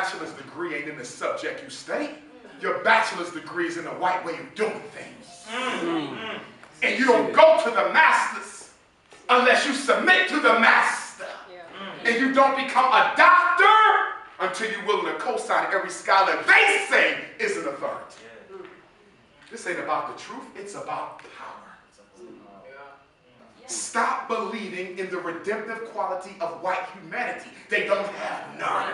bachelor's degree ain't in the subject you study. Your bachelor's degree is in the white way of doing things. And you don't go to the masters unless you submit to the master. And you don't become a doctor until you're willing to co-sign every scholar they say is an authority. This ain't about the truth, it's about power. Stop believing in the redemptive quality of white humanity. They don't have none.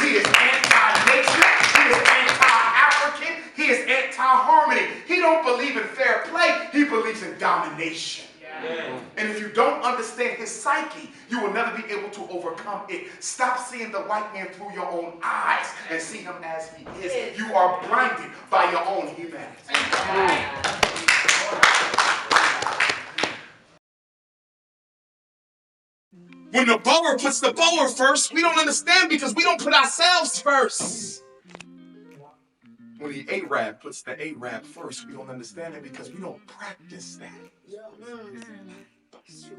He is anti-nature, he is anti-African, he is anti-harmony. He don't believe in fair play, he believes in domination. And if you don't understand his psyche, you will never be able to overcome it. Stop seeing the white man through your own eyes and see him as he is. You are blinded by your own humanity. When the bower puts the bower first, we don't understand because we don't put ourselves first. When the Arab puts the Arab first, we don't understand it because we don't practice that.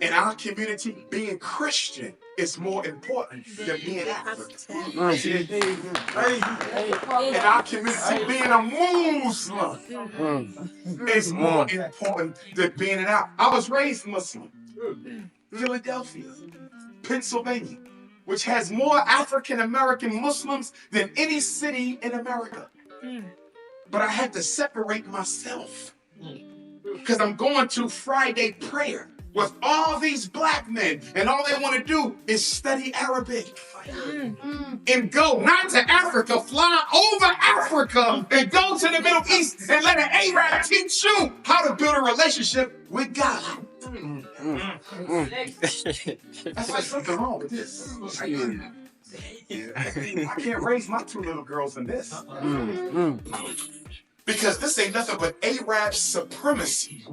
In our community, being Christian is more important than being African. In our community, being a Muslim is more important than being an Arab. I was raised Muslim. Philadelphia, Pennsylvania, which has more African-American Muslims than any city in America. But I had to separate myself because I'm going to Friday prayer with all these black men, and all they want to do is study Arabic and go not to Africa, fly over Africa and go to the Middle East and let an Arab teach you how to build a relationship with God. That's like something wrong with this. I can't raise my two little girls in this. Because this ain't nothing but Arab supremacy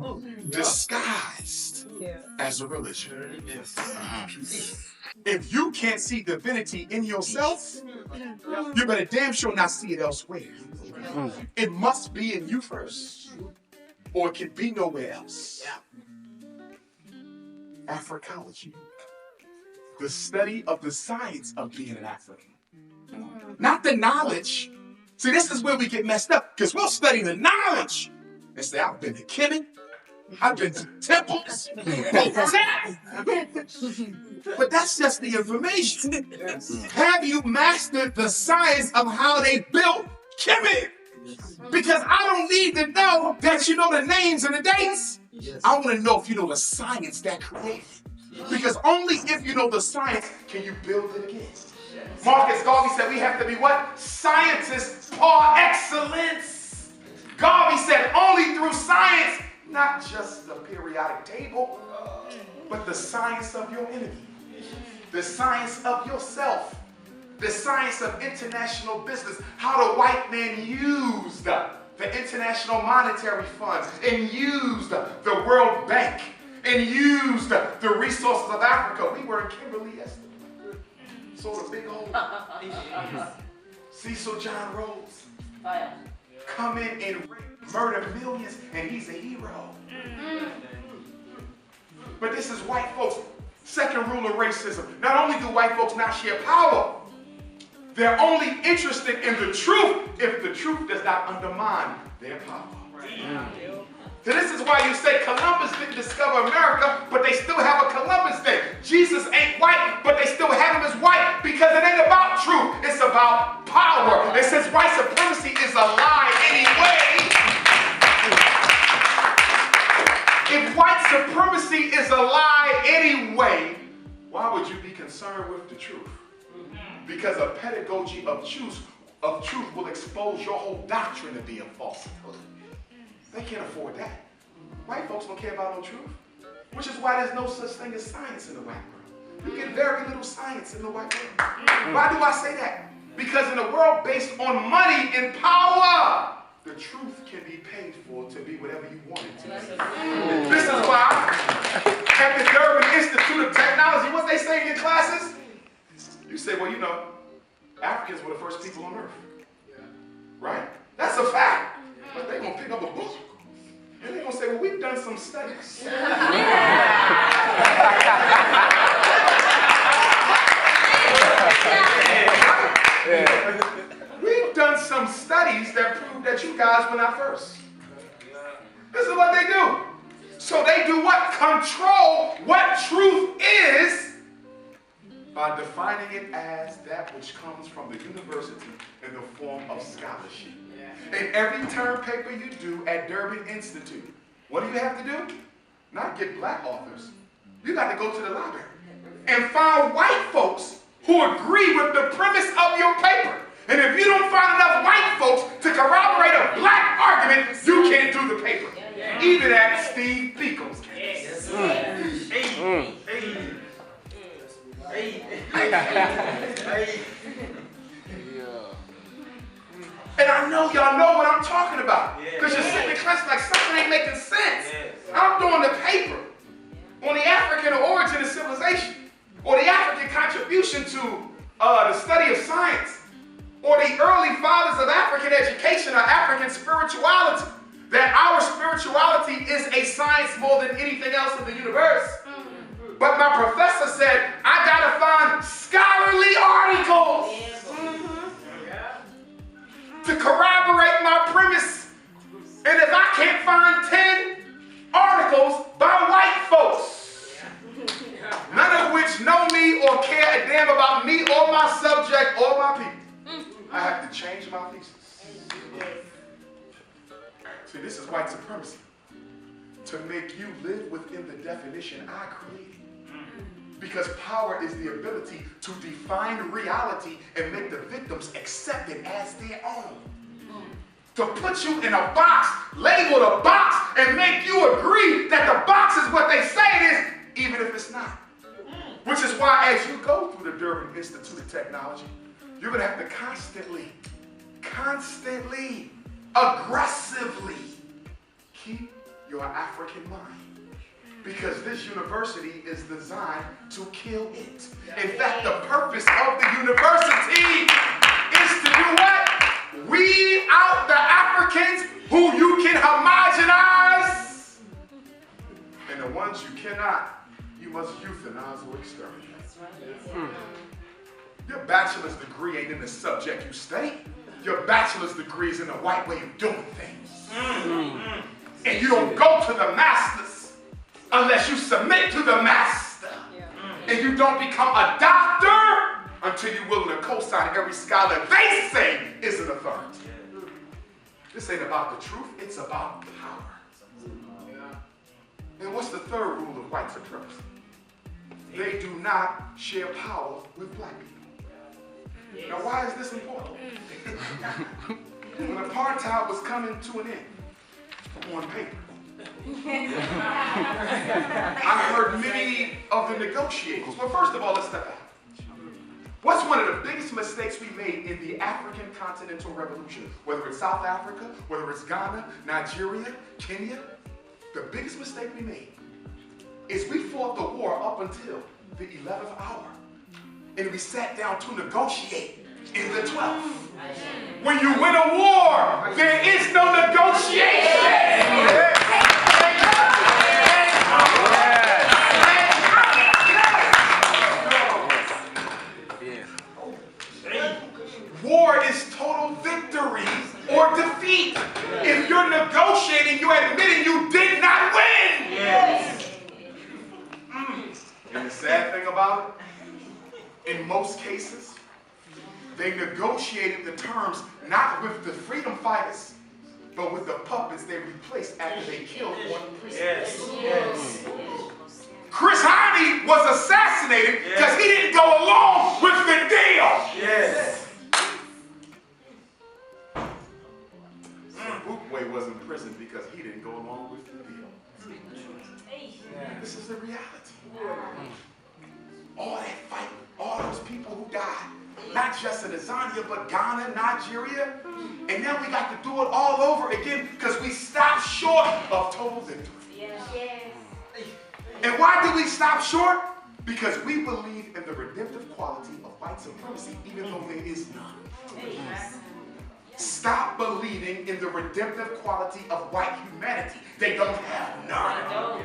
disguised as a religion. If you can't see divinity in yourself, you better damn sure not see it elsewhere. It must be in you first, or it can be nowhere else. Africology, the study of the science of being an African, not the knowledge. See, this is where we get messed up, because we'll study the knowledge and say, I've been to Kemet, I've been to temples, but that's just the information. Have you mastered the science of how they built Kemet? Because I don't need to know that you know the names and the dates. I want to know if you know the science that created it. Because only if you know the science can you build it again. Marcus Garvey said we have to be what? Scientists par excellence. Garvey said only through science, not just the periodic table, but the science of your enemy, the science of yourself, the science of international business, how the white man used the International Monetary Fund and used the World Bank and used the resources of Africa. We were in Kimberley yesterday. Saw the big old Cecil John Rhodes come in and murder millions, and he's a hero. But this is white folks' second rule of racism. Not only do white folks not share power, they're only interested in the truth if the truth does not undermine their power. So this is why you say Columbus didn't discover America, but they still have a Columbus Day. Jesus ain't white, but they still have him as white because it ain't about truth. It's about power. And since white supremacy is a lie anyway, if white supremacy is a lie anyway, why would you be concerned with the truth? Because a pedagogy of truth will expose your whole doctrine to be a falsehood. They can't afford that. White folks don't care about no truth, which is why there's no such thing as science in the white world. You get very little science in the white world. Why do I say that? Because in a world based on money and power, the truth can be paid for to be whatever you want it to be. This is why at the Durban Institute of Technology, what they say in your classes? You say, well, you know, Africans were the first people on earth. Right? That's a fact. But they're going to pick up a book and they're going to say, well, we've done some studies. some studies that prove that you guys were not first. This is what they do. So they do what? Control what truth is by defining it as that which comes from the university in the form of scholarship. In every term paper you do at Durbin Institute, what do you have to do? Not get black authors. You got to go to the library and find white folks who agree with the premise of your paper. And if you don't find enough white folks to corroborate a black argument, you can't do the paper. Even at Steve Biko's case. And I know y'all know what I'm talking about. Because you're sitting in class like something ain't making sense. I'm doing the paper on the African origin of civilization, or the African contribution to the study of science, or the early fathers of African education or African spirituality. That our spirituality is a science more than anything else in the universe. But my professor said, I gotta find scholarly articles to corroborate my premise. And if I can't find 10 articles by white folks, none of which know me or care a damn about me or my subject or my people, I have to change my thesis. See, this is white supremacy. To make you live within the definition I created. Because power is the ability to define reality and make the victims accept it as their own. To put you in a box, labeled a box, and make you agree that the box is what they say it is, even if it's not. Which is why as you go through the Durbin Institute of Technology, you're going to have to constantly, aggressively keep your African mind. Because this university is designed to kill it. In fact, the purpose of the university is to do what? Weed out the Africans who you can homogenize. And the ones you cannot, you must euthanize or exterminate. Your bachelor's degree ain't in the subject you study. Your bachelor's degree is in the white way of doing things. And you don't go to the masters unless you submit to the master. And you don't become a doctor until you're willing to co-sign every scholar they say is an authority. This ain't about the truth, it's about power. And what's the third rule of white supremacy? They do not share power with black people. Now, why is this important? When apartheid was coming to an end on paper, I heard many of the negotiators. Well, first of all, let's step back. What's one of the biggest mistakes we made in the African continental revolution? Whether it's South Africa, whether it's Ghana, Nigeria, Kenya, the biggest mistake we made is we fought the war up until the 11th hour. And we sat down to negotiate in the 12th. When you win a war, there is no negotiation. War is total victory or defeat. If you're negotiating, you're admitting you did not win. Yes. And the sad thing about it, in most cases, they negotiated the terms not with the freedom fighters, but with the puppets they replaced after they killed one prisoner. Yes. Chris Hani was assassinated because he didn't go along with the deal. Yes. Bootway was in prison because he didn't go along with the deal. This is the reality. All that fight, all those people who died, not just in Tanzania, but Ghana, Nigeria, and now we got to do it all over again because we stopped short of total victory. And why did we stop short? Because we believe in the redemptive quality of white supremacy, even though there is none. Stop believing in the redemptive quality of white humanity. They don't have none.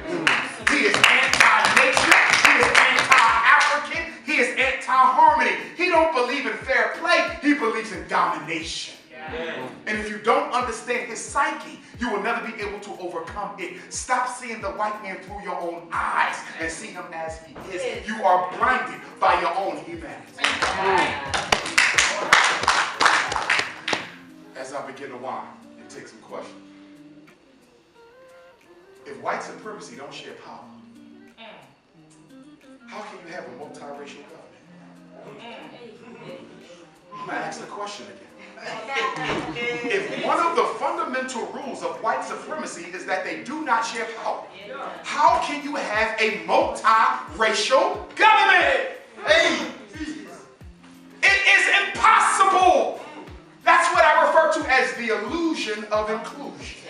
He is anti-nature. He is anti-African. He is anti-harmony. He don't believe in fair play. He believes in domination. And if you don't understand his psyche, you will never be able to overcome it. Stop seeing the white man through your own eyes and see him as he is. You are blinded by your own humanity. As I begin to wind and take some questions. If white supremacy don't share power, how can you have a multiracial government? I'm going to ask the question again. If one of the fundamental rules of white supremacy is that they do not share power, how can you have a multiracial government? Hey. It is impossible. That's what I refer to as the illusion of inclusion.